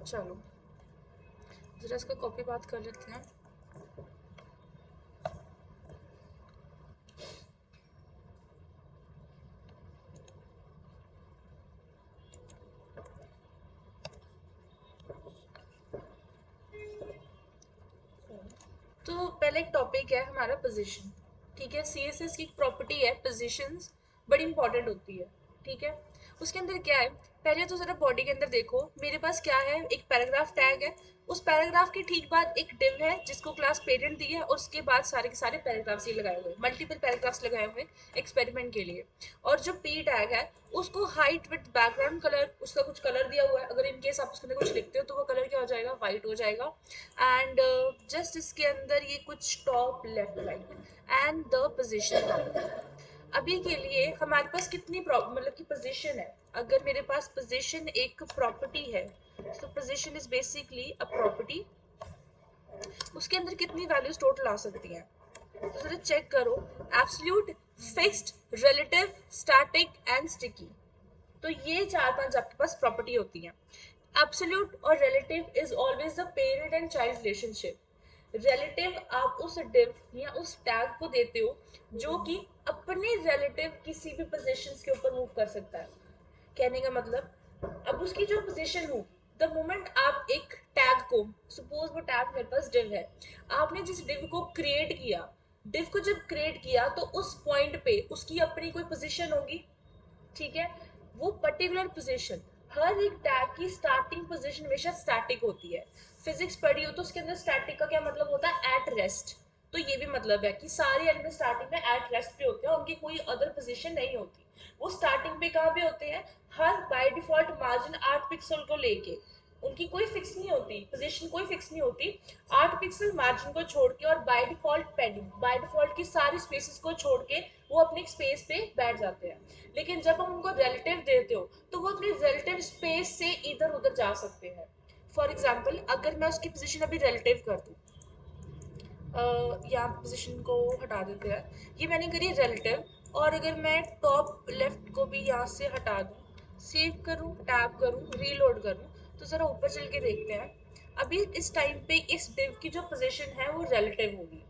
चलो जरा इसका कॉपी बात कर लेते हैं। तो पहले एक टॉपिक है हमारा पोजीशन। ठीक है, सीएसएस की एक प्रॉपर्टी है पोजीशंस, बड़ी इंपॉर्टेंट होती है। ठीक है, उसके अंदर क्या है, पहले तो जरा बॉडी के अंदर देखो, मेरे पास क्या है, एक पैराग्राफ टैग है। उस पैराग्राफ के ठीक बाद एक डिव है जिसको क्लास पेरेंट दी है, और उसके बाद सारे के सारे पैराग्राफ्स ही लगाए हुए, मल्टीपल पैराग्राफ्स लगाए हुए एक्सपेरिमेंट के लिए। और जो पी टैग है उसको हाइट विद बैकग्राउंड कलर, उसका कुछ कलर दिया हुआ है, अगर इनकेस आप उसके अंदर कुछ लिखते हो तो वो कलर क्या हो जाएगा, वाइट हो जाएगा। एंड जस्ट इसके अंदर ये कुछ top left right and the position. अभी के लिए हमारे पास कितनी मतलब की पोजीशन है, अगर मेरे पास पोजीशन एक प्रॉपर्टी है, तो position is basically a property, उसके अंदर कितनी वैल्यूज टोटल आ सकती हैं। तो जरा चेक करो, absolute, fixed, relative, static and sticky. तो ये चार पांच आपके पास प्रॉपर्टी होती हैं। एब्सोल्यूट और relative is always the parent and child relationship. Relative आप उस डिव या उस टैग को देते हो जो कि अपने रिलेटिव किसी भी पोजीशंस के ऊपर मूव कर सकता है। कहने का मतलब, अब उसकी जो पोजीशन हो, द मोमेंट आप एक टैग को, सपोज वो टैग मेरे पास डिव है, आपने जिस डिव को क्रिएट किया, डिव को जब क्रिएट किया तो उस पॉइंट पे उसकी अपनी कोई पोजीशन होगी। ठीक है, वो पर्टिकुलर पोजीशन, हर एक टैग की स्टार्टिंग पोजीशन हमेशा स्टैटिक होती है। फिजिक्स पढ़ी हो तो उसके अंदर स्टैटिक का क्या मतलब होता है, एट रेस्ट। तो ये भी मतलब है कि सारे एलिमेंट स्टार्टिंग में एट रेस्ट पे होते हैं, उनकी कोई अदर पोजीशन नहीं होती। वो स्टार्टिंग पे कहाँ पे होते हैं, her by default margin 8 pixel को लेके, उनकी कोई फिक्स नहीं होती पोजीशन, कोई फिक्स नहीं होती। 8 पिक्सल मार्जिन को छोड़ के और by default padding, by default की सारी स्पेसेस को छोड़ के वो अपने स्पेस पे बैठ जाते हैं। लेकिन जब हम उनको रिलेटिव देते हो तो वो अपने रिलेटिव स्पेस से इधर उधर जा सकते हैं। फॉर एग्जाम्पल, अगर मैं उसकी पोजीशन अभी रिलेटिव कर दूं, यहाँ पोजीशन को हटा देते हैं, ये मैंने करी रिलेटिव, और अगर मैं टॉप लेफ्ट को भी यहाँ से हटा दूँ, सेव करूँ, टैब करूँ, रीलोड करूँ, तो ज़रा ऊपर चल के देखते हैं। अभी इस टाइम पे इस डिव की जो पोजीशन है वो रिलेटिव होगी।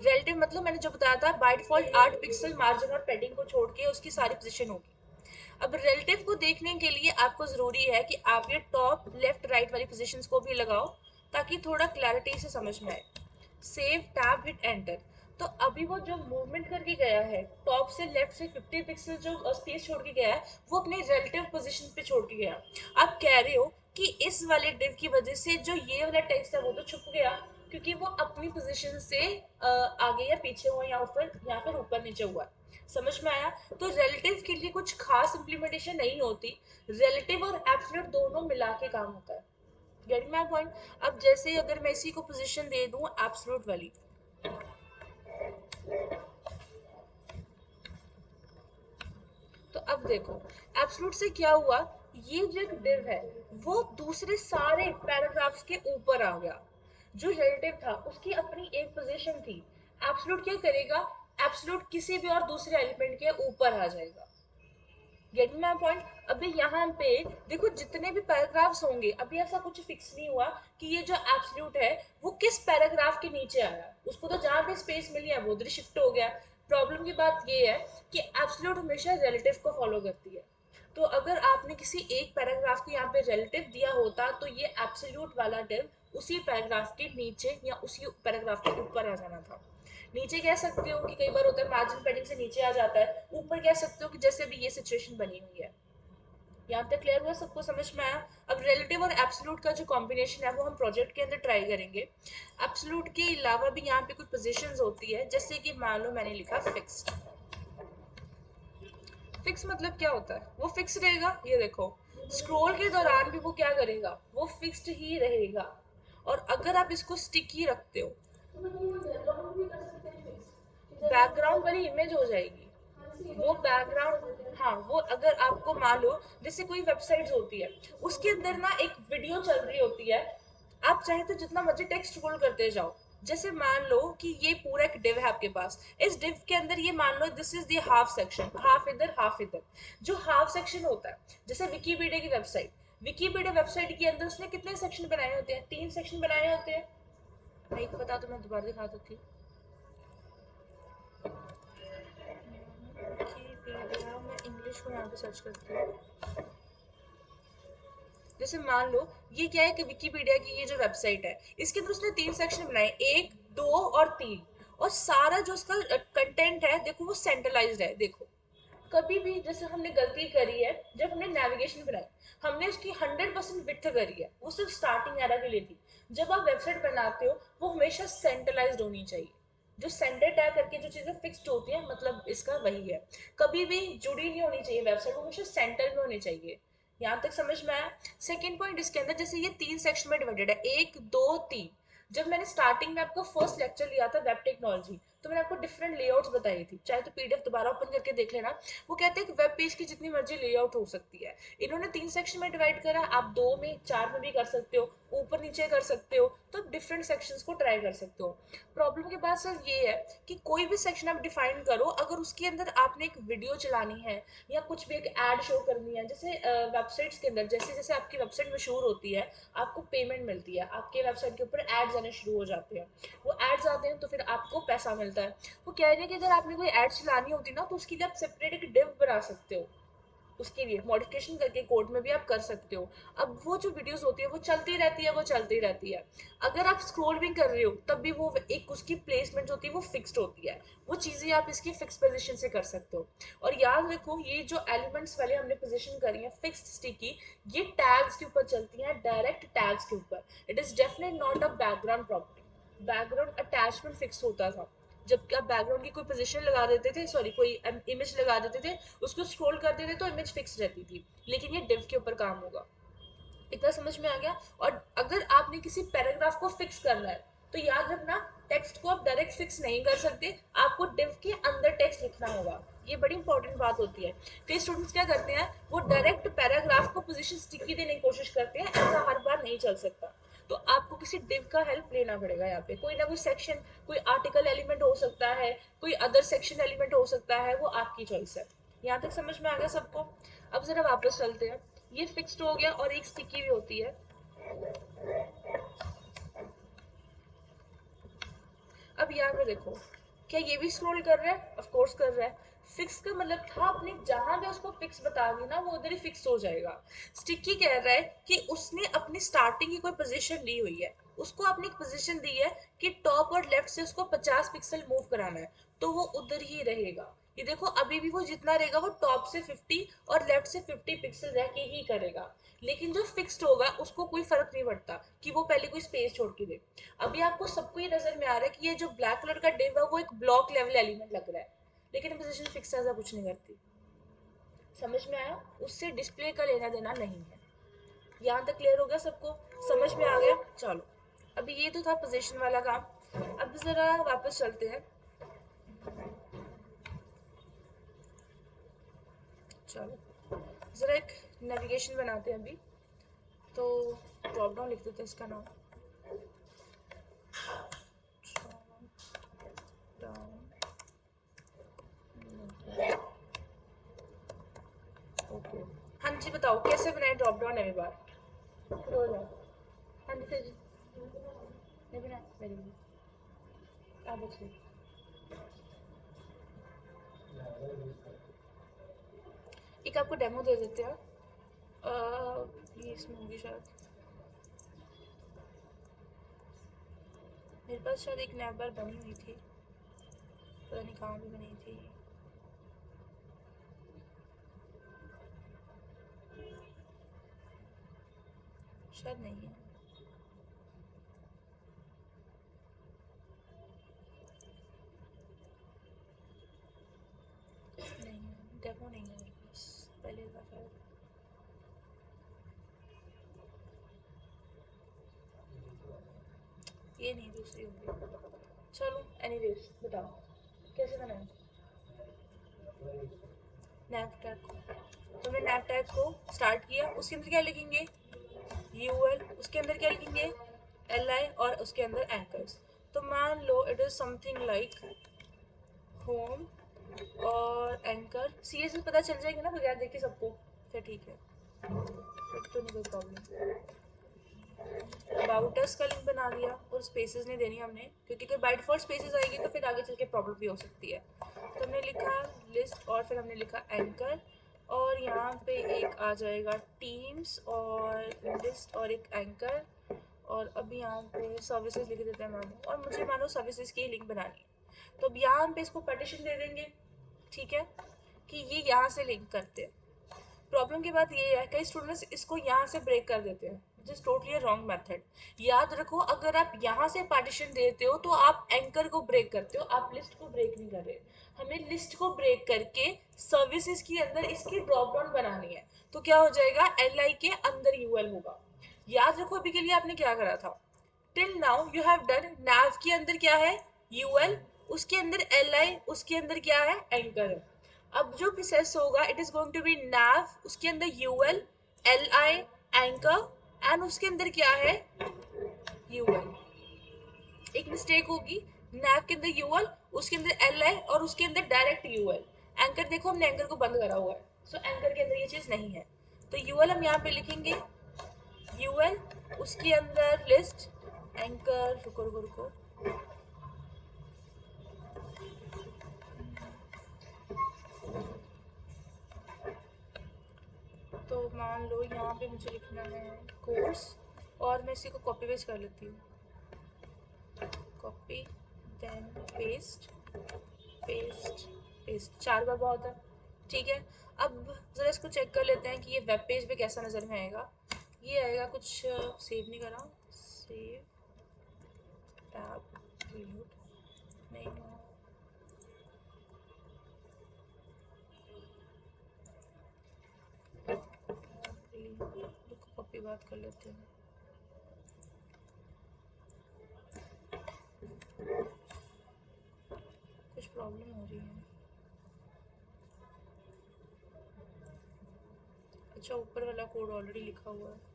रिलेटिव मतलब मैंने जो बताया था, बाय डिफॉल्ट 8 पिक्सल मार्जिन और पैडिंग को छोड़ के उसकी सारी पोजीशन होगी। अब रिलेटिव को देखने के लिए आपको जरूरी है कि आप ये टॉप लेफ्ट राइट वाली पोजीशंस को भी लगाओ, ताकि थोड़ा क्लैरिटी से समझ में आए। Save, tab, hit enter. तो अभी वो जो मूवमेंट करके गया है, टॉप से लेफ्ट से 50 पिक्सल जो स्पेस छोड़ के गया है, वो अपने रिलेटिव पोजीशन पे छोड़ के गया। आप कह रहे हो कि इस वाले डिव की वजह से जो ये वाला टेक्स्ट है वो तो छुप गया, क्योंकि वो अपनी पोजीशन से आगे या पीछे हुआ या फिर ऊपर नीचे हुआ। समझ में आया? तो रिलेटिव के लिए कुछ खास इम्प्लीमेंटेशन नहीं होती, रिलेटिव और एब्सोल्यूट दोनों मिला के काम होता है। Getting my point? अब जैसे अगर मैं इसी को पोजीशन दे दूं एब्सोल्यूट वाली, तो अब देखो एब्सोल्यूट से क्या हुआ, ये जो एक डिव है वो दूसरे सारे पैराग्राफ्स के ऊपर आ गया। जो रिलेटिव था उसकी अपनी एक पोजीशन थी, एब्सोल्यूट क्या करेगा, एब्सोल्यूट किसी भी और दूसरे एलिमेंट के ऊपर आ जाएगा। Getting my point? अभी यहाँ पे देखो जितने भी पैराग्राफ्स होंगे, अभी ऐसा कुछ फिक्स नहीं हुआ कि ये जो एब्सोल्यूट है वो किस पैराग्राफ के नीचे आया, उसको तो जहाँ पे स्पेस मिली है वो उधर शिफ्ट हो गया। प्रॉब्लम की बात ये है कि एब्सोल्यूट हमेशा रिलेटिव को फॉलो करती है। तो अगर आपने किसी एक पैराग्राफ को यहाँ पे रिलेटिव दिया होता तो ये एब्सोल्यूट वाला डिव उसी पैराग्राफ के नीचे या उसी पैराग्राफ के ऊपर आ जाना था। नीचे कह सकते हो कि कई बार होता है मार्जिन पेडिंग से नीचे आ जाता है, ऊपर कह सकते हो कि जैसे भी ये सिचुएशन बनी हुई है। यहाँ तक क्लियर हुआ, सबको समझ में आया? अब रिलेटिव और एब्सोल्यूट का जो कॉम्बिनेशन है वो हम प्रोजेक्ट के अंदर ट्राई करेंगे। एब्सोल्यूट के अलावा भी यहाँ पे कुछ पोजीशंस होती है, जैसे कि मान लो मैंने लिखा फिक्स्ड। फिक्स मतलब क्या होता है, वो फिक्स रहेगा, ये देखो स्क्रॉल के दौरान भी वो क्या करेगा, वो फिक्स्ड ही रहेगा। और अगर आप इसको स्टिकी रखते हो बैकग्राउंड वाली इमेज हो जाएगी। वो बैकग्राउंड, हाँ, वो अगर आपको मान लो जैसे कोई वेबसाइट्स होती है, उसके अंदर ना एक वीडियो चल रही होती है, आप चाहे तो जितना मर्जी टेक्स्ट स्क्रॉल करते जाओ। जैसे मान लो कि ये पूरा एक डिव है आपके पास, इस डिव के अंदर ये मान लो this is the half section, half इधर हाफ इधर। जो हाफ सेक्शन होता है, जैसे विकीपीडिया की वेबसाइट, विकीपीडिया वेबसाइट के अंदर उसने कितने सेक्शन बनाए होते हैं? 3 सेक्शन बनाए होते हैं। नहीं पता तो मैं दोबारा दिखा सकती हूँ। विकीपीडिया में इंग्लिश को यहाँ पे सर्च करती हूँ। जैसे मान लो ये क्या है कि विकीपीडिया की ये जो वेबसाइट है, इसके अंदर उसने 3 सेक्शन बनाए, 1, 2 और 3। और सारा जो उसका कंटेंट है देखो वो सेंट्रलाइज्ड है। देखो कभी भी जैसे हमने गलती करी है, जब हमने नेविगेशन बनाई, हमने उसकी 100% विड्थ करी है, वो सिर्फ स्टार्टिंग एरा के लिए थी। जब आप वेबसाइट बनाते हो वो हमेशा सेंट्रलाइज्ड होनी चाहिए। जो सेंटर टैग करके जो चीजें फिक्स्ड होती है, मतलब इसका वही है। कभी भी जुड़ी नहीं होनी चाहिए वेबसाइट, वो हमेशा सेंटर में होनी चाहिए। यहाँ तक समझ में आया? सेकेंड पॉइंट इसके अंदर, जैसे ये 3 सेक्शन में डिवाइडेड है, 1, 2, 3। जब मैंने स्टार्टिंग में आपका फर्स्ट लेक्चर लिया था वेब टेक्नोलॉजी, तो मैंने आपको डिफरेंट लेआउट्स बताई थी, चाहे तो पीडीएफ दोबारा ओपन करके देख लेना। वो कहते हैं कि वेब पेज की जितनी मर्जी लेआउट हो सकती है। इन्होंने 3 सेक्शन में डिवाइड करा, आप 2 में, 4 में भी कर सकते हो, ऊपर नीचे कर सकते हो, तो आप डिफरेंट सेक्शंस को ट्राई कर सकते हो। प्रॉब्लम के बाद सर ये है कि कोई भी सेक्शन आप डिफाइन करो, अगर उसके अंदर आपने एक वीडियो चलानी है या कुछ भी एक ऐड शो करनी है, जैसे वेबसाइट्स के अंदर जैसे जैसे आपकी वेबसाइट मशहूर होती है, आपको पेमेंट मिलती है, आपके वेबसाइट के ऊपर एड्स आने शुरू हो जाते हैं। वो एड्स आते हैं तो फिर आपको पैसा मिलता है। वो कह रहे हैं कि अगर आपने कोई एड चलानी होती ना, तो उसके लिए आप सेपरेट एक डिव बना सकते हो, उसके लिए मॉडिफिकेशन करके कोड में भी आप कर सकते हो। अब वो जो वीडियोस होती है वो चलती रहती है, वो चलती रहती है। अगर आप स्क्रॉल भी कर रहे हो तब भी वो एक उसकी प्लेसमेंट होती है वो फिक्स्ड होती है। वो चीजें आप इसकी फिक्स पोजीशन से कर सकते हो। और याद रखो ये जो एलिमेंट्स वाले हमने पोजीशन करी है फिक्स्ड स्टिकी, ये टैग्स के ऊपर चलती हैं, डायरेक्ट टैग्स के ऊपर। It is definitely not a background property. Background attachment fix होता था, जब आप बैकग्राउंड की कोई पोजीशन लगा देते थे, सॉरी कोई इमेज लगा देते थे, उसको स्क्रॉल करते थे तो इमेज फिक्स रहती थी। लेकिन ये डिव के ऊपर काम होगा। इतना समझ में आ गया? और अगर आपने किसी पैराग्राफ को फिक्स करना है तो याद रखना, टेक्स्ट को आप डायरेक्ट फिक्स नहीं कर सकते, आपको डिव के अंदर टेक्स्ट लिखना होगा। ये बड़ी इंपॉर्टेंट बात होती है। कई स्टूडेंट्स क्या करते हैं, वो डायरेक्ट पैराग्राफ को पोजीशन स्टिकी देने की कोशिश करते हैं, ऐसा हर बार नहीं चल सकता। तो आपको किसी डिव का हेल्प लेना पड़ेगा। यहाँ पे कोई ना कोई सेक्शन, कोई आर्टिकल एलिमेंट हो सकता है, कोई अदर सेक्शन एलिमेंट हो सकता है, वो आपकी चॉइस है। यहाँ तक समझ में आ गया सबको? अब जरा वापस चलते हैं। ये फिक्स्ड हो गया और एक स्टिकी भी होती है। अब यहाँ पे देखो, क्या ये भी स्क्रॉल कर रहा है? ऑफ कोर्स कर रहा है। फिक्स का मतलब था अपने जहां पे उसको फिक्स बता दी ना, वो उधर ही फिक्स हो जाएगा। स्टिकी कह रहा है कि उसने अपनी स्टार्टिंग की कोई पोजीशन ली हुई है, उसको आपने एक पोजीशन दी है कि टॉप और लेफ्ट से उसको 50 पिक्सल मूव कराना है, तो वो उधर ही रहेगा। ये देखो अभी भी वो जितना रहेगा वो टॉप से 50 और लेफ्ट से 50 पिक्सल रह के ही करेगा। लेकिन जो फिक्स्ड होगा उसको कोई फर्क नहीं पड़ता कि वो पहले कोई स्पेस छोड़ के दे। अभी आपको सबको ये नजर में आ रहा है कि ये जो ब्लैक कलर का डिव है वो एक ब्लॉक लेवल एलिमेंट लग रहा है, लेकिन पोजीशन फिक्स ऐसा कुछ नहीं करती। समझ में आया? उससे डिस्प्ले का लेना देना नहीं है। यहाँ तक क्लियर हो गया सबको? समझ में आ गया? चलो, अभी ये तो था पोजीशन वाला काम। अब जरा वापस चलते हैं। चलो जरा एक नेविगेशन बनाते हैं अभी। तो ड्रॉप डाउन लिख देते हैं इसका नाम, डाउन। ओके, हाँ जी बताओ कैसे बनाए ड्रॉप डाउन अभी बार? फिर हो जाए। हाँ जी सर जी, नहीं बनाया, वेरी गुड। आप बचिए। एक आपको डेमो दे देते हैं। ये इसमें होगी शायद, मेरे पास शायद एक नैप बार बनी हुई थी, पता नहीं कहाँ भी बनी थी। शायद नहीं है, नहीं है, डेमो नहीं है मेरे पास, पहले का शायद। ये नहीं, दूसरी होगी। चलो एनीवेज बताओ कैसे बनाए नैप टैग को। तुमने नैप टैग को स्टार्ट किया, उसके अंदर क्या लिखेंगे? यूएल, उसके अंदर क्या लिखेंगे? एल आई, और उसके अंदर एंकर्स। तो मान लो it is something like home और एंकर। सीरियसली पता चल जाएगी ना बगैर देखे सबको? फिर ठीक है। तो नहीं कोई प्रॉब्लम। अबाउट अस का लिंक बना दिया और स्पेसेस नहीं देनी हमने, क्योंकि अगर बाय डिफॉल्ट स्पेसेस आएगी तो फिर आगे चल के प्रॉब्लम भी हो सकती है। तो हमने लिखा लिस्ट और फिर हमने लिखा एंकर, और यहाँ पे एक आ जाएगा टीम्स और लिस्ट और एक एंकर, और अब यहाँ पे सर्विसेज लिख देते हैं मानो, और मुझे मानो सर्विसेज की लिंक बनानी है। तो अब यहाँ हम पे इसको पार्टीशन दे देंगे, ठीक है, कि ये यहाँ से लिंक करते हैं। प्रॉब्लम की बात ये है कई स्टूडेंट्स इसको यहाँ से ब्रेक कर देते हैं, which is totally wrong method. याद रखो, अगर आप यहाँ से पार्टीशन देते हो तो आप एंकर को ब्रेक करते हो, आप लिस्ट को ब्रेक नहीं कर रहे। हमें लिस्ट को ब्रेक करके सर्विसेज के अंदर इसकी ड्रॉप डाउन बनानी है। तो क्या हो जाएगा, एल आई के अंदर यूएल होगा। याद रखो अभी के लिए आपने क्या करा था, till now you have done nav के अंदर क्या है, यूएल, उसके अंदर एल आई, उसके अंदर क्या है, एंकर है। अब जो प्रोसेस होगा it is going to be nav, उसके अंदर UL, L I, anchor, and उसके अंदर क्या है, यूएल। एक मिस्टेक होगी, nav के अंदर यूएल, उसके अंदर एल आई, और उसके अंदर डायरेक्ट यूएल। एंकर देखो हमने एंकर को बंद करा हुआ है, सो एंकर के अंदर ये चीज नहीं है। तो यूएल हम यहाँ पे लिखेंगे, यूएल, उसके अंदर लिस्ट, एंकर, रुको रुको रुको, तो मान लो यहाँ पे मुझे लिखना है कोर्स, और मैं इसी को कॉपी पेस्ट कर लेती हूँ, copy then paste, paste, paste, 4 बार बहुत है, ठीक है। अब ज़रा इसको चेक कर लेते हैं कि ये वेब पेज पे कैसा नज़र में आएगा। ये आएगा कुछ, सेव नहीं करा, सेव, टैब, रिलोड, नहीं हुआ, कॉपी बात कर लेते हैं। कुछ प्रॉब्लम हो रही है। अच्छा, ऊपर वाला कोड ऑलरेडी लिखा हुआ है।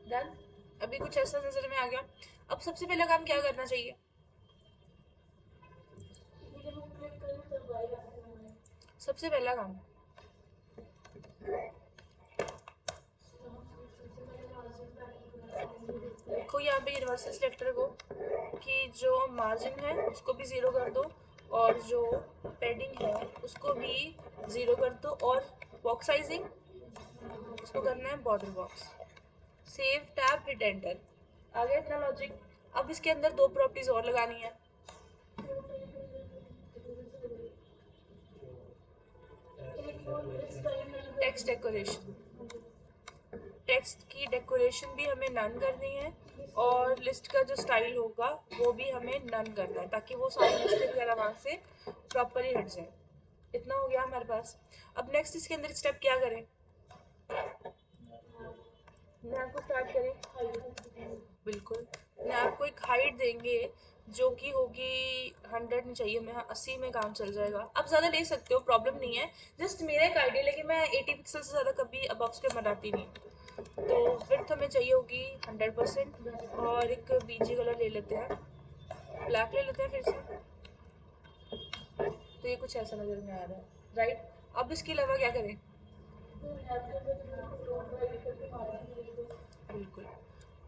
डन, अभी कुछ ऐसा नजर में आ गया। अब सबसे पहला काम क्या करना चाहिए, सबसे पहला काम, देखो यहाँ पे यूनिवर्सल सिलेक्टर को, कि जो मार्जिन है उसको भी ज़ीरो कर दो, और जो पैडिंग है उसको भी ज़ीरो कर दो, और बॉक्स साइजिंग उसको करना है border box. Save tab, hit enter, आ गया इतना लॉजिक। अब इसके अंदर दो प्रॉपर्टीज और लगानी है, टेक्स्ट डेकोरेशन, टेक्स्ट की डेकोरेशन भी हमें नन करनी है, और लिस्ट का जो स्टाइल होगा वो भी हमें नन करना है, ताकि वो सारे नेस्टेड वगैरह वहाँ से प्रॉपरली हट जाए। इतना हो गया हमारे पास। अब नेक्स्ट इसके अंदर स्टेप क्या करें, नैप को स्टार्ट करें, बिल्कुल। नैप को एक हाइट देंगे जो कि होगी 100 नहीं चाहिए, मैं 80 में काम चल जाएगा। आप ज़्यादा ले सकते हो, प्रॉब्लम नहीं है, जस्ट मेरा एक आइडिया, लेकिन मैं 80 पिक्सल से ज़्यादा कभी अबव के बनाती नहीं। तो विड्थ हमें चाहिए होगी 100%, और एक बीजी कलर ले लेते हैं, ब्लैक ले लेते हैं फिर से। तो ये कुछ ऐसा नज़र में आ रहा है, राइट। अब इसके अलावा क्या करें, बिल्कुल।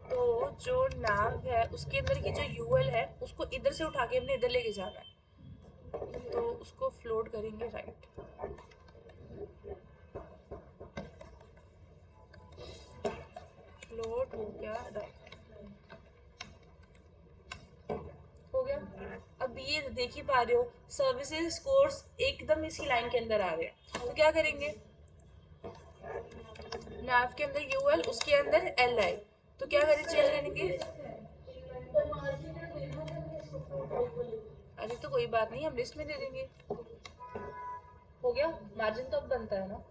तो जो नाव है उसके अंदर की जो यूएल है उसको इधर से उठा के हमने इधर लेके जाना है, तो उसको फ्लोट करेंगे राइट, फ्लोट हो गया राइट, हो गया। अब ये देख ही पा रहे हो सर्विसेज कोर्स एकदम इसी लाइन के अंदर आ रहे हैं, तो क्या करेंगे, नाव के अंदर यूएल, उसके अंदर एल आई, तो क्या करें, चेंज करेंगे। अरे तो कोई बात नहीं, हम लिस्ट में दे देंगे, हो गया। मार्जिन तो अब बनता है ना,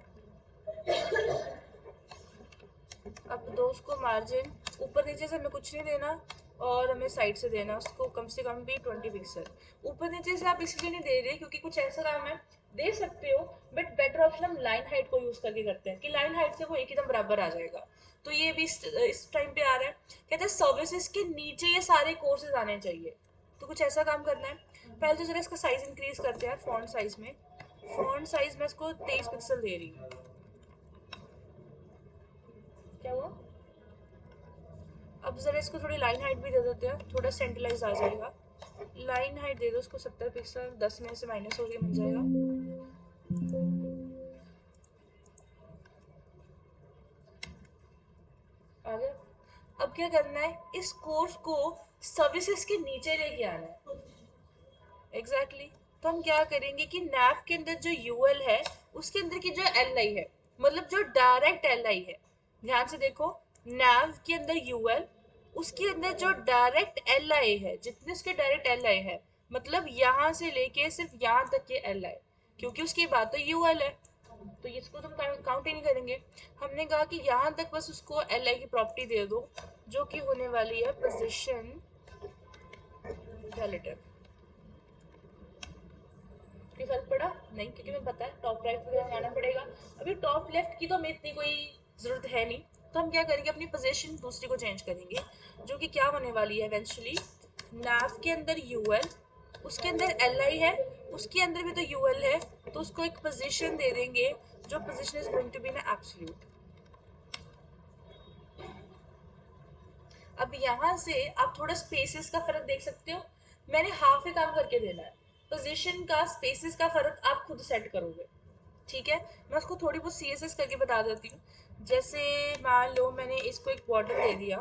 अब दो उसको मार्जिन, ऊपर नीचे से हमें कुछ नहीं देना, और हमें साइड से देना उसको कम से कम भी 20 पिक्सल। ऊपर नीचे से आप इसलिए नहीं दे रहे क्योंकि कुछ ऐसा काम है, दे सकते हो, बट बेटर ऑप्शन हम लाइन हाइट को यूज करके करते हैं कि लाइन हाइट से वो एक एकदम बराबर आ जाएगा। तो ये भी इस टाइम पे आ रहा है। कहते हैं सर्विसेज के नीचे ये सारे कोर्सेज आने चाहिए। तो कुछ ऐसा काम करना है, पहले तो जरा इसका साइज इंक्रीज करते हैं फॉन्ट साइज में। फॉन्ट साइज में इसको 23 पिक्सल दे रही हूँ। क्या हुआ? अब जरा इसको थोड़ी लाइन हाइट भी दे देते हैं, थोड़ा सेंट्रलाइज आ जाएगा। लाइन हाइट दे दो उसको 70 पिक्सल, 10 में से माइनस हो के मिल जाएगा। आ गया। अब क्या करना है, इस कोर्स को सर्विसेज के नीचे लेके आना है। Exactly exactly. तो हम क्या करेंगे कि नैव के अंदर जो यूएल है उसके अंदर की जो एल आई है, मतलब जो डायरेक्ट एल आई है, ध्यान से देखो, नैव के अंदर यूएल, उसके अंदर जो डायरेक्ट एल आई है, जितने उसके डायरेक्ट एल आई है, मतलब यहाँ से लेके सिर्फ यहाँ तक के एल आई, क्योंकि उसके बाद तो यूएल है, तो इसको तुम काउंट ही नहीं करेंगे। हमने कहा कि यहाँ तक बस उसको एल आई की प्रॉपर्टी दे दो, जो कि होने वाली है पोजिशन रिलेटिव। कोई फर्क पड़ा नहीं, क्योंकि मैं पता है टॉप राइट वगैरह लगाना पड़ेगा। अभी टॉप लेफ्ट की तो हमें इतनी कोई ज़रूरत है नहीं, तो हम क्या करेंगे, अपनी पोजीशन दूसरी को चेंज करेंगे, जो कि क्या होने वाली है इवेंचुअली, नैव के अंदर यूएल, उसके अंदर एल आई है, उसके अंदर भी तो यूएल है, तो उसको एक पोजीशन दे देंगे, जो position is going to be ना एब्सोल्यूट। अब यहाँ से आप थोड़ा स्पेसेस का फर्क देख सकते हो, मैंने हाफ ही काम करके देना है। पोजीशन का स्पेसेस का फर्क आप खुद सेट करोगे, ठीक है। मैं उसको थोड़ी बहुत सी एस एस करके बता देती हूँ। जैसे मान लो मैंने इसको एक बॉर्डर दे दिया,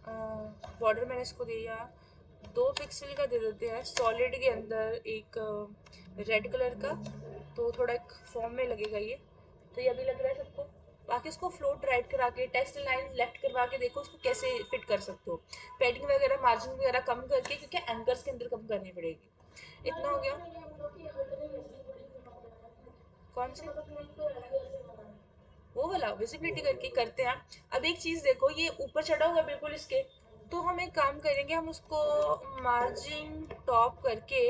बॉर्डर मैंने इसको दिया 2 पिक्सल का दे देते हैं, सॉलिड के अंदर एक रेड कलर का, तो थोड़ा एक फॉर्म में लगेगा ये, तो ये अभी लग रहा है सबको। बाकी इसको फ्लोट राइट करा के टेक्स्ट लाइन लेफ्ट करवा के देखो उसको कैसे फिट कर सकते हो, पैडिंग वगैरह मार्जिन वगैरह कम करके, क्योंकि एंकर्स के अंदर कम करनी पड़ेगी। इतना हो गया। कौन से? वो वाला विजिबिलिटी करके करते हैं। अब एक चीज देखो, ये ऊपर चढ़ा हुआ बिल्कुल इसके, तो हम एक काम करेंगे, हम उसको मार्जिन टॉप करके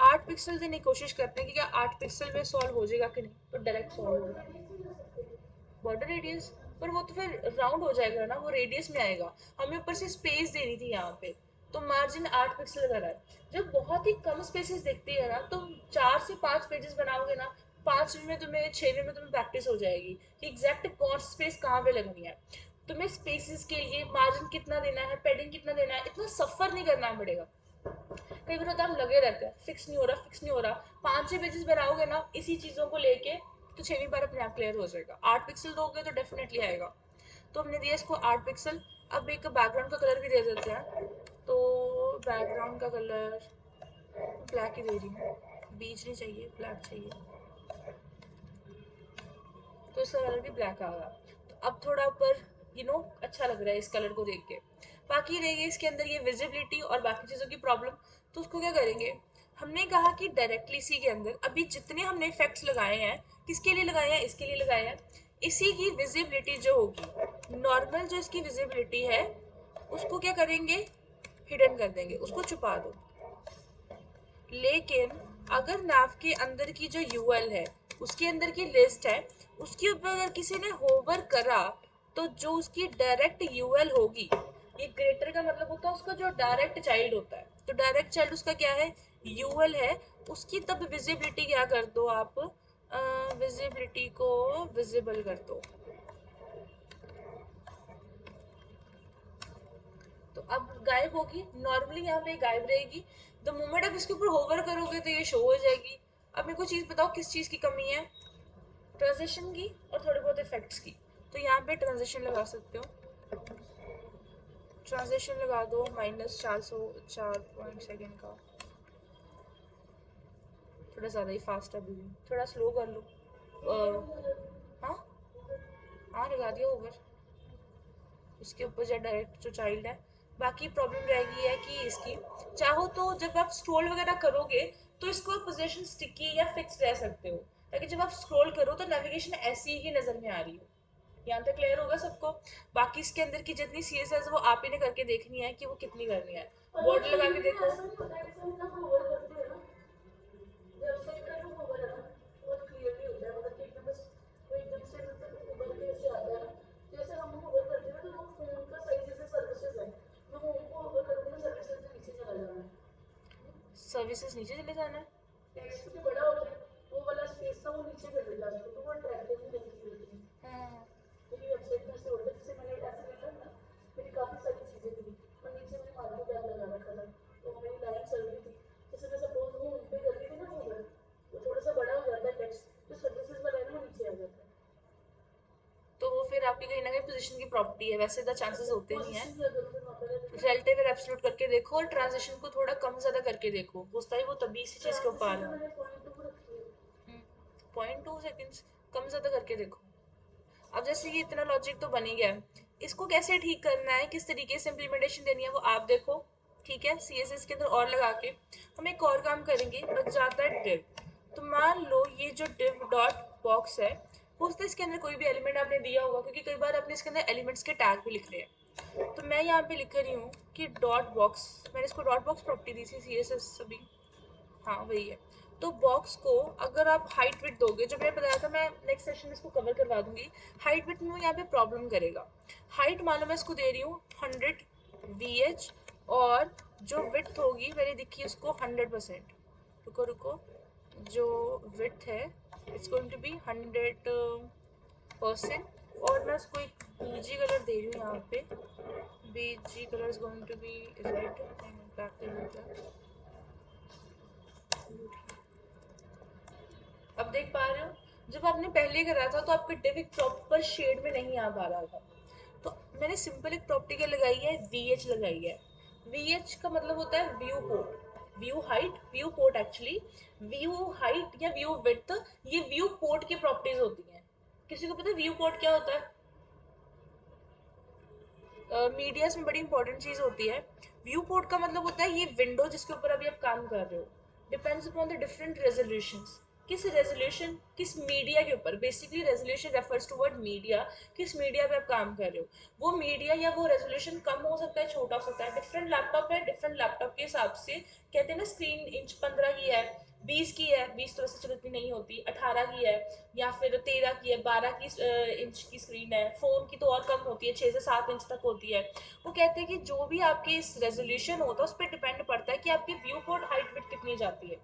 8 पिक्सल देने की कोशिश करते हैं कि क्या 8 पिक्सल में सॉल्व हो जाएगा कि नहीं, तो डायरेक्ट सॉल्व होगा। बॉर्डर रेडियस, पर वो तो फिर राउंड हो जाएगा ना, वो रेडियस में आएगा, हमें ऊपर से स्पेस देनी थी यहाँ पे, तो मार्जिन 8 पिक्सल का रहा है। जब बहुत ही कम स्पेसेस देखती है ना, तो 4 से 5 पेजेस बनाओगे ना, 5वें में तुम्हें 6वें में तुम्हें प्रैक्टिस हो जाएगी कि एग्जैक्ट कौन सी स्पेस कहाँ पे लगनी है। तुम्हें स्पेसेस के लिए मार्जिन कितना देना है, पैडिंग कितना देना है, इतना सफर नहीं करना पड़ेगा। कई बार होता है हम लगे रहते हैं, फिक्स नहीं हो रहा, फिक्स नहीं हो रहा, 5-6 पेजेस बनाओगे ना इसी चीज़ों को लेके, तो 6वीं बार अपने आप क्लियर हो जाएगा। 8 पिक्सल दोगे तो डेफिनेटली आएगा। तो हमने दिया इसको 8 पिक्सल। अब एक बैकग्राउंड का कलर भी दे देते हैं, तो बैकग्राउंड का कलर ब्लैक ही दे रही हूँ, बीच नहीं चाहिए, ब्लैक चाहिए, तो इसका कलर भी ब्लैक आ गया। तो अब थोड़ा ऊपर अच्छा लग रहा है इस कलर को देख के। बाकी रही है इसके अंदर ये विजिबिलिटी और बाकी चीज़ों की प्रॉब्लम, तो उसको क्या करेंगे, हमने कहा कि डायरेक्टली इसी के अंदर अभी जितने हमने इफेक्ट्स लगाए हैं, किसके लिए लगाए हैं, इसके लिए लगाए हैं, इसी की विजिबिलिटी जो होगी, नॉर्मल जो इसकी विजिबिलिटी है, उसको क्या करेंगे, हिडन कर देंगे, उसको छुपा दो। लेकिन अगर नाव के अंदर की जो यूएल है, उसके अंदर की लिस्ट है, उसके ऊपर अगर किसी ने होवर करा, तो जो उसकी डायरेक्ट यूएल होगी, ये ग्रेटर का मतलब होता है उसका जो डायरेक्ट चाइल्ड होता है, तो डायरेक्ट चाइल्ड उसका क्या है, यूएल है, उसकी तब विजिबिलिटी क्या कर दो आप, विजिबिलिटी को विजिबल कर दो। तो अब गायब होगी, नॉर्मली यहाँ पे गायब रहेगी, द मोमेंट आप इसके ऊपर होवर करोगे तो ये शो हो जाएगी। अब मेरे को चीज़ बताओ किस चीज़ की कमी है, ट्रांजिशन की और थोड़े बहुत इफेक्ट्स की। तो यहाँ पे ट्रांजिशन लगा सकते हो, ट्रांजिशन लगा दो -404 सेकेंड का, थोड़ा ज़्यादा ही फास्ट है अभी भी, थोड़ा स्लो कर लो। हाँ हाँ, लगा दिया ओवर, इसके ऊपर जो डायरेक्ट जो चाइल्ड है। बाकी प्रॉब्लम रहेगी है कि इसकी, चाहो तो जब आप स्क्रॉल वगैरह करोगे, तो इसको पोजीशन स्टिकी या फिक्स रह सकते हो, ताकि जब आप स्क्रॉल करो तो नेविगेशन ऐसी ही नज़र में आ रही हो। यहाँ तक क्लियर होगा सबको। बाकी इसके अंदर की जितनी सी एस एस वो आप ही ने करके देखनी है कि वो कितनी करनी है। बॉर्डर लगा के देखो। सर्विसेज नीचे चले जाना है। हाँ, तो वो फिर आपकी कहीं ना कहीं पोजीशन की प्रॉपर्टी है, वैसे द चांसेस होते नहीं है। रिलेटिव और एब्सोल्यूट करके देखो और ट्रांजिशन को थोड़ा कम ज्यादा करके देखो, पूछता है वो तभी इसी चीज के ऊपर आ रहा है। 0.2 सेकेंड्स कम ज्यादा करके देखो। अब जैसे ये इतना लॉजिक तो बन ही गया है, इसको कैसे ठीक करना है, किस तरीके से इम्प्लीमेंटेशन देनी है वो आप देखो। ठीक है, सी एस एस के अंदर और लगा के हम एक और काम करेंगे, बच जाता है डिव। तो मान लो ये जो डिव डॉट बॉक्स है, हो सकता है इसके अंदर कोई भी एलिमेंट आपने दिया होगा, क्योंकि कई बार आपने इसके अंदर एलिमेंट्स के टैग भी लिख रहे हैं। तो मैं यहाँ पे लिख रही हूँ कि डॉट बॉक्स, मैंने इसको डॉट बॉक्स प्रॉपर्टी दी थी सी एस एस अभी, हाँ वही है। तो बॉक्स को अगर आप हाइट विड्थ दोगे, जो मैंने बताया था, मैं नेक्स्ट सेशन में इसको कवर करवा दूंगी। हाइट विड्थ में यहाँ पे प्रॉब्लम करेगा। हाइट मानो मैं इसको दे रही हूँ 100 VH, और जो विड्थ होगी मैंने दिखी उसको 100%। रुको रुको, जो विड्थ है इट्स गोइंग टू बी 100%। और मैं उसको एक बीजी कलर दे रही हूँ यहाँ पे। BG colour is going to be red and back. अब देख पा रहे हो, जब आपने पहले करा था तो आपका डिव एक प्रॉपर शेड में नहीं आ पा रहा था। तो मैंने सिंपल एक प्रॉपर्टी क्या लगाई है, VH लगाई है। VH का मतलब होता है view port, view height, view port actually. View height या व्यू विड्थ, ये व्यू पोर्ट की प्रॉपर्टीज होती हैं। किसी को पता है व्यू पोर्ट क्या होता है? मीडियाज में बड़ी इंपॉर्टेंट चीज होती है। व्यू पोर्ट का मतलब होता है ये विंडो जिसके ऊपर अभी आप काम कर रहे हो। Depends upon the different resolutions, किस रेजोल्यूशन किस मीडिया के ऊपर, basically resolution refers to word media, किस मीडिया पे आप काम कर रहे हो। वो मीडिया या वो रेजोल्यूशन कम हो सकता है, छोटा हो सकता है, डिफरेंट लैपटॉप है, डिफरेंट लैपटॉप के हिसाब से। कहते हैं ना स्क्रीन इंच 15 की है, 20 की है, 20 तो वैसे चलो इतनी नहीं होती, 18 की है, या फिर 13 की है, 12 की इंच की स्क्रीन है। फोन की तो और कम होती है, 6 से 7 इंच तक होती है। वो कहते हैं कि जो भी आपके इस रेजोल्यूशन होता है उस पर डिपेंड पड़ता है कि आपकी व्यू पोर्ट हाइट विड्थ कितनी जाती है।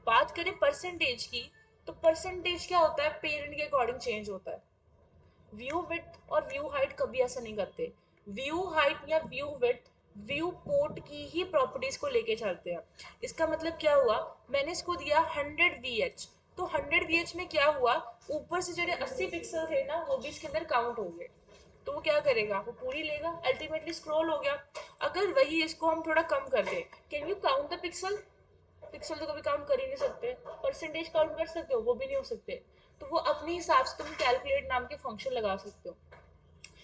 बात करें परसेंटेज की, तो परसेंटेज क्या होता है, पेरेंट के अकॉर्डिंग चेंज होता है। व्यू विड्थ और व्यू हाइट कभी ऐसा नहीं करते। व्यू हाइट या व्यू विड्थ व्यू पोर्ट की ही प्रॉपर्टीज को लेके चलते हैं। इसका मतलब क्या हुआ, मैंने इसको दिया 100 VH, तो 100 VH में क्या हुआ, ऊपर से जो 80 पिक्सल थे ना वो भी इसके अंदर काउंट हो गए। तो वो क्या करेगा, वो पूरी लेगा, अल्टीमेटली स्क्रॉल हो गया। अगर वही इसको हम थोड़ा कम कर दें, can you count the pixel? Pixel तो कभी काउंट कर ही नहीं सकते। परसेंटेज काउंट कर सकते हो, वो भी नहीं हो सकते। तो वो अपने हिसाब से तुम कैलकुलेट नाम के फंक्शन लगा सकते हो।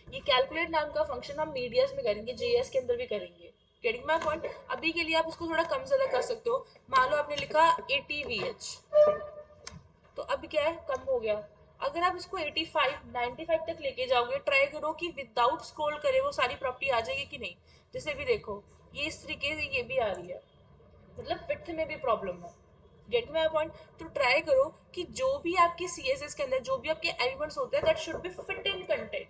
ये कैलकुलेट नाम का फंक्शन हम मीडियाज में करेंगे, जेएस के अंदर भी करेंगे। Getting my point? अभी के लिए आप इसको थोड़ा कम ज्यादा कर सकते हो। मान लो आपने लिखा 80 VH, तो अब क्या है, कम हो गया। अगर आप इसको 85 95 तक लेके जाओगे, ट्राई करो कि विदाउट स्क्रॉल करे वो सारी प्रॉपर्टी आ जाएगी कि नहीं। जैसे भी देखो, ये इस तरीके से ये भी आ रही है, मतलब विड्थ में भी प्रॉब्लम है। Get my point? तो ट्राई करो कि जो भी आपके सी एस एस के अंदर जो भी आपके एलिमेंट्स होते हैं that should be fit in content,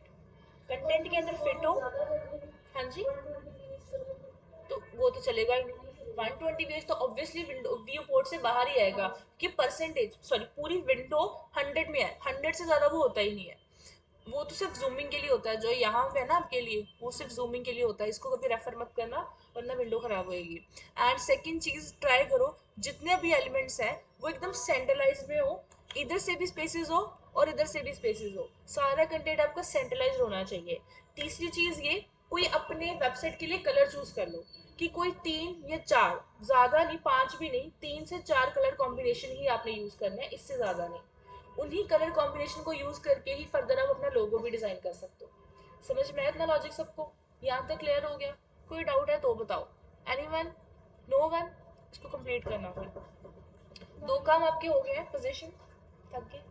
content के अंदर फिट हो। हाँ जी, तो वो तो चलेगा ही नहीं। 120 तो ऑब्वियसली विंडो व्यू पोर्ट से बाहर ही आएगा, कि परसेंटेज सॉरी पूरी विंडो 100 में है, 100 से ज्यादा वो होता ही नहीं है। वो तो सिर्फ जूमिंग के लिए होता है, जो यहाँ पे है ना आपके लिए, वो सिर्फ जूमिंग के लिए होता है, इसको कभी रेफर मत करना वरना विंडो खराब होएगी। एंड सेकंड चीज, ट्राई करो जितने भी एलिमेंट्स हैं वो एकदम सेंट्रलाइज में हो, इधर से भी स्पेसेस हो और इधर से भी स्पेसेस हो, सारा कंटेंट आपका सेंट्रलाइज होना चाहिए। तीसरी चीज ये, कोई अपने वेबसाइट के लिए कलर चूज कर लो, कि कोई 3 या 4, ज्यादा नहीं, 5 भी नहीं, 3 से 4 कलर कॉम्बिनेशन ही आपने यूज करना है, इससे ज्यादा नहीं। उन्हीं कलर कॉम्बिनेशन को यूज करके ही फर्दर आप अपना लोगो भी डिजाइन कर सकते हो। समझ में आया इतना लॉजिक सबको? यहाँ तक क्लियर हो गया? कोई डाउट है तो बताओ। एनीवन? No one? इसको कंप्लीट करना फिर। 2 काम आपके हो गए हैं, पोजीशन थक गए।